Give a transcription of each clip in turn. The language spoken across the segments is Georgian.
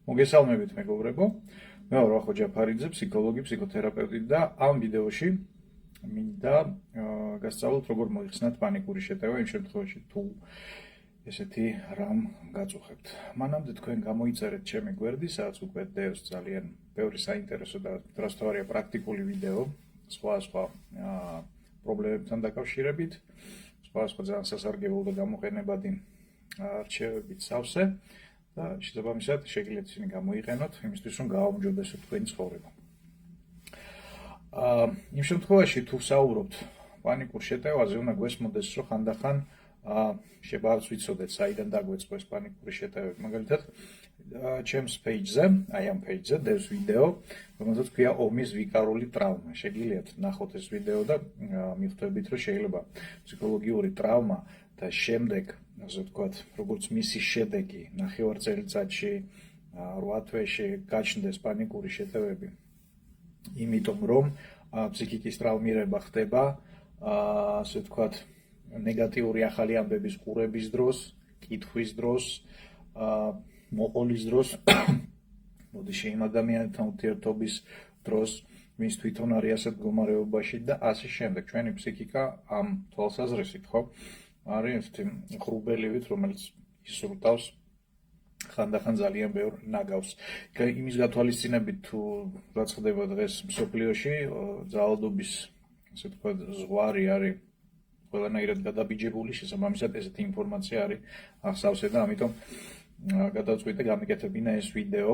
მოგესალმებით მეგობრებო, მე ვარ ვახო ჯაფარიძე, ფსიქოლოგი, ფსიქოთერაპევტი და ამ ვიდეოში მინდა გასწავლოთ როგორ მოიხსნათ პანიკური შეტევა იმ შემთხვევაში თუ ესეთი რამ გაწუხებთ. მანამდე თქვენ გამოიწერეთ ჩემი გვერდი, სადაც უკვე დევს ძალიან ბევრი საინტერესო და დრასთავარია პრაქტიკული ვიდეო სხვა პრობლემებთან დაკავშირებით, სხვა ძალიან სასარგებლო და გამოყენებადი არჩევებით სავსე. და შესაბამისად შეგიძლიათ ისინი გამოიყენოთ იმისთვის, რომ გააუმჯობესოთ თქვენი ცხოვრება. იმ შემთხვევაში თუ ვსაუბრობთ პანიკურ შეტევაზე, უნდა გვესმოდეს, რომ ხანდახან შეგვარც ვიცოდეთ, საიდან დაგვეწყო ეს პანიკური შეტევები. მაგალითად, ჩემს პეიჯზე, აი ამ პეიჯზე დევს ვიდეო, რომელსაც ქვია ომის ვიკარული ტრავმა. შეგიძლიათ ნახოთ ეს ვიდეო და მიხვდებით, რომ შეიძლება ფსიქოლოგიური ტრავმა და შემდეგ ასე ვთქვათ, როგორც მისი შედეგი ნახევარწელიწადში, 8 თვეში გაჩნდეს პანიკური შეტევები. იმიტომ რომ ფსიქიკის ტრავმირება ხდება, ასე ვთქვათ, ნეგატიური ახალი ამბების ყურების დროს, კითხვის დროს, მოყოლის დროს, მოდიში იმ ადამიანთან ურთიერთობის დროს, ვინც თვითონ არის ასეთ მდგომარეობაში და ასე შემდეგ. ჩვენი ფსიქიკა ამ თვალსაზრისით, ხო? არის ერთი ღრუბელივით, რომელიც ისურტავს ხანდახან ძალიან ბევრ ნაგავს. იმის გათვალისწინებით თუ რაც ხდება დღეს მსოფლიოში, ძალადობის, ასე ვთქვათ, ზღვარი არის ყველანაირად გადაბიჯებული, შესაბამისად ესეთი ინფორმაცია არის აღსავსე და ამიტომ გადავწყვიტე გამიკეთებინა ეს ვიდეო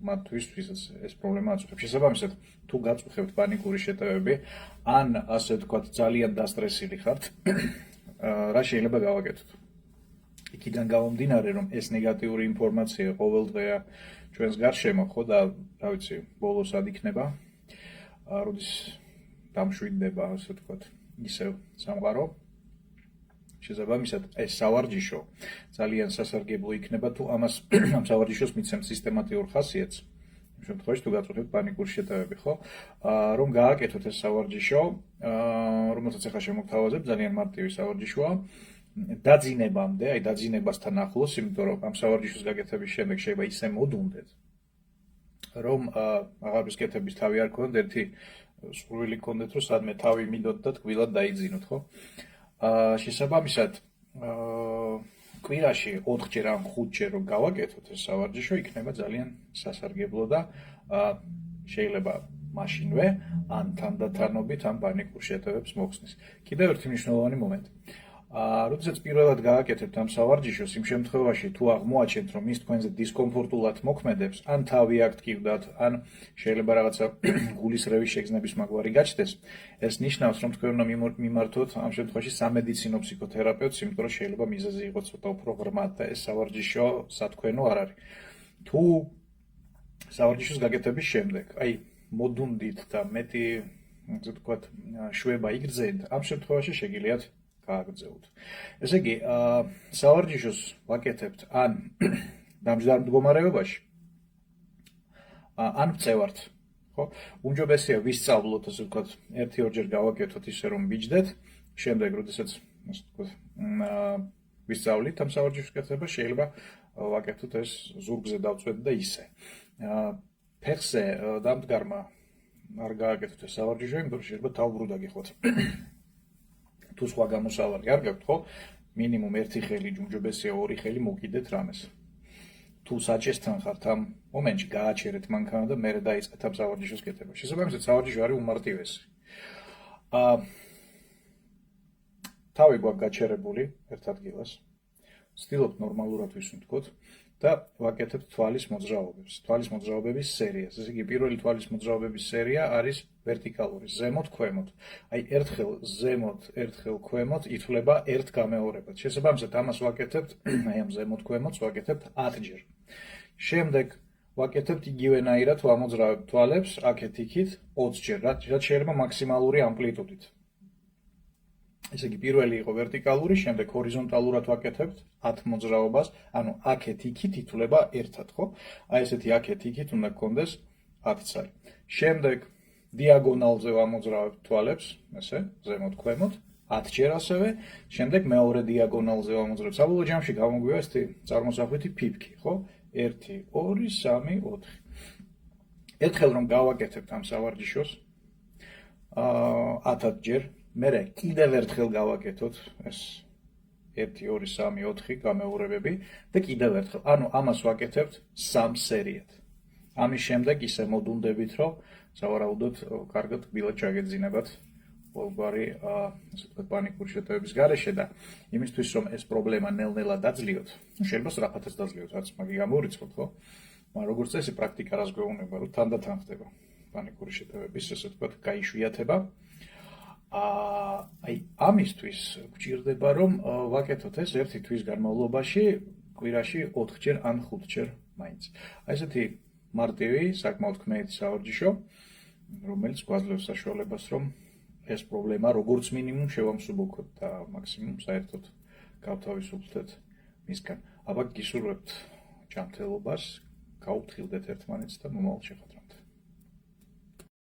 მათთვის, ვისაც ეს პრობლემა აწუხებს. შესაბამისად, თუ გაწუხებთ პანიკური შეტევები, ან ასე ვთქვათ, ძალიან დასტრესილი ხართ, რა შეიძლება გავაკეთოთ? იქიდან გამომდინარე, რომ ეს ნეგატიური ინფორმაცია ყოველდღეა ჩვენს გარშემო, ხო და რა ვიცი, ბოლოს ad იქნება, როდის დამშვიდდება, ასე ვთქვათ, ისევ სამყარო. შესაბამისად, ეს სავარჯიშო ძალიან სასარგებლო იქნება, თუ ამ სავარჯიშოს მიცემთ სისტემატიურ ხასიათს, იმ შემთხვევაში თუ გაწუხებთ პანიკური შეტევები, ხო? რომ გააკეთოთ ეს სავარჯიშო, რომელსაც ახლა შემოგთავაზებ, ძალიან მარტივი სავარჯიშოა. დაძინებამდე, აი დაძინებასთან ახლოს, იმიტომ რომ ამ სავარჯიშოს გაკეთების შემდეგ შეიძლება ისე მოდუნდეთ, რომ აღარვის კეთების თავი არ გქონდეთ, ერთი სურვილი გქონდეთ, რომ სადმე თავი მიდოთ და ტკბილად დაიძინოთ, ხო? შესაბამისად, კვირაში 4-ჯერ ან 5-ჯერ რომ გავაკეთოთ ეს სავარჯიშო, იქნება ძალიან სასარგებლო და შეიძლება მაშინვე ან თანდათანობით ამ პანიკურ შეტევებს მოხსნის. კიდევ ერთი მნიშვნელოვანი მომენტი. როდესაც პირველად გააკეთებთ ამ სავარჯიშოს, იმ შემთხვევაში თუ აღმოაჩენთ, რომ ის თქვენზე დისკომფორტულად მოქმედებს, ან თავი აქ ტკივდათ, ან შეიძლება რაღაცა გულის რევის შეგრძნების მაგვარი გაჩნდეს, ეს ნიშნავს, რომ თქვენ უნდა მიმართოთ ამ შემთხვევაში სამედიცინო ფსიქოთერაპევტს, იმიტომ რომ შეიძლება მიზეზი იყოს ცოტა უფრო ღრმად და ეს სავარჯიშო სათქვენო არ არის. თუ სავარჯიშოს გაკეთების შემდეგ, აი მოდუნდით და მეტი, ასე ვთქვათ, შვება იგრძენთ, ამ შემთხვევაში შეგიძლიათ გააგრძელოთ. ესე იგი, სავარჯიშოს ვაკეთებთ ან დამჯდარ მდგომარეობაში, ან ვწევართ, ხო? უმჯობესია ვისწავლოთ, ასე ვთქვათ, 1-2-ჯერ გავაკეთოთ ისე რომ ვიჯდეთ, შემდეგ, როდესაც, ასე ვთქვათ, ვისწავლით ამ სავარჯიშოს გაკეთება, შეიძლება ვაკეთოთ ეს ზურგზე დავწვეთ და ისე. ფეხზე დამდგარმა არ გააკეთოთ ეს სავარჯიშო, იმიტომ რომ შეიძლება თავბრუდა გიხოთ. თუ სხვა გამოსავალი არ გაქვთ, ხო? მინიმუმ 1 ხელი, უმჯობესია 2 ხელი მოკიდეთ რამეს. თუ საჭესთან ხართ ამ მომენტში, გააჩერეთ მანქანა და მერე დაიწყეთ ამ სავარჯიშოს კეთება. შესაბამისად, სავარჯიშო არის უმარტივესი. თავი გვაქვს გაჩერებული ერთ ადგილას. ვცდილობთ ნორმალურად ვისუნთქოთ და ვაკეთებთ თვალის მოძრაობებს. თვალის მოძრაობების სერიას. ესე იგი, პირველი თვალის მოძრაობების სერია არის ვერტიკალური, ზემოთ, ქვემოთ. აი, ერთხელ ზემოთ, ერთხელ ქვემოთ ითვლება ერთ გამეორებად. შესაბამისად, ამას ვაკეთებთ, აი ამ ზემოთ, ქვემოთს ვაკეთებთ 10-ჯერ. შემდეგ ვაკეთებთ იგივენაირად ვამოძრავებთ თვალებს, აქეთ-იქით 20-ჯერ, რაც შეიძლება მაქსიმალური ამპლიტუდით. ესე იგი, პირველი იყო ვერტიკალური, შემდეგ ჰორიზონტალურად ვაკეთებთ 10 მოძრაობას, ანუ აქეთ-იქით ითვლება ერთად, ხო? აი ესეთი აქეთ-იქით უნდა გქონდეს 10 ცალი. შემდეგ დიაგონალზე ვამოძრავებთ თვალებს, ესე, ზემოთ, ქვემოთ, 10-ჯერ ასევე, შემდეგ მეორე დიაგონალზე ვამოძრავებთ. საბოლოო ჯამში გამოგვივა ესეთი წარმოსახვითი ფიფქი, ხო? 1 2 3 4 ერთხელ რომ გავაკეთებთ ამ სავარჯიშოს 1000 ჯერ მერე კიდევ ერთხელ გავაკეთოთ ეს 1 2 3 4 გამეორებები და კიდევ ერთხელ ანუ ამას ვაკეთებთ 3 სერიად ამის შემდეგ ისე მოდუნდებით რომ სავარაუდოდ კარგად კბილად ჩაგეძინებათ ყველგვარი ასე ვთქვათ პანიკური შეტევების გარეშე და იმისთვის რომ ეს პრობლემა ნელ-ნელა დაძლიოთ შეიძლება სწრაფადაც დაძლიოთ რაც მაგი გამოვიწყოთ ხო მაგრამ როგორც წესი პრაქტიკა რას გვეუბნება რომ თანდათან ხდება პანიკური შეტევების ესე ვთქვათ გაიშვიათება აი ამისთვის გვჭირდება რომ ვაკეთოთ ეს 1 თვის განმავლობაში კვირაში 4 ჯერ ან 5 ჯერ მაინც აი ესეთი მარტივი საკმაოდ ქმეეთი სავარჯიშო რომელიც გვაძლევს საშუალებას რომ ეს პრობლემა როგორც მინიმუმ შევამსუბუქოთ და მაქსიმუმ საერთოდ გავთავისუფლდეთ მისგან აბა გისურვებთ ჯანმრთელობას გაუფრთხილდეთ ერთმანეთს და მომავალ შეხვედრამდე